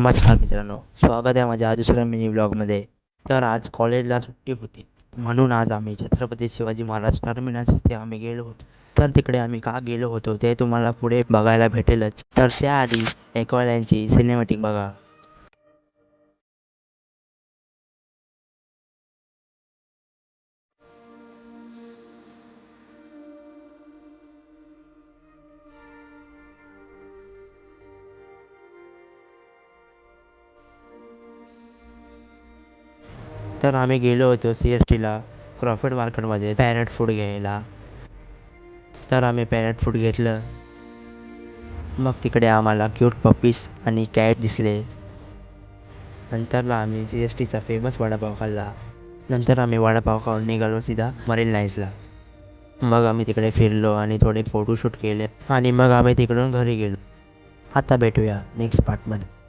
नमस्कार मित्रांनो, स्वागत आहे माझ्या दुसऱ्या मिनी ब्लॉगमध्ये. तर आज कॉलेजला सुट्टी होती, म्हणून आज आम्ही छत्रपती शिवाजी महाराज टर्मिनस इथे आम्ही गेलो होतो. तर तिकडे आम्ही का गेलो होतो ते तुम्हाला पुढे बघायला भेटेलच. तर त्याआधी एकवाल्यांची सिनेमॅटिक बघा. तर आम्ही गेलो होतो CSTला क्रॉफर्ड मार्केटमध्ये पॅरेट फूड घ्यायला. तर आम्ही पॅरेट फूड घेतलं. मग तिकडे आम्हाला क्यूट पप्पीज आणि कॅट दिसले. नंतरला आम्ही CSTचा फेमस वडापाव खाल्ला. नंतर आम्ही वडापाव खाऊन निघालो सीधा मरीन लाईन्सला. मग आम्ही तिकडे फिरलो आणि थोडे फोटोशूट केले आणि मग आम्ही तिकडून घरी गेलो. आता भेटूया नेक्स्ट पार्टमध्ये.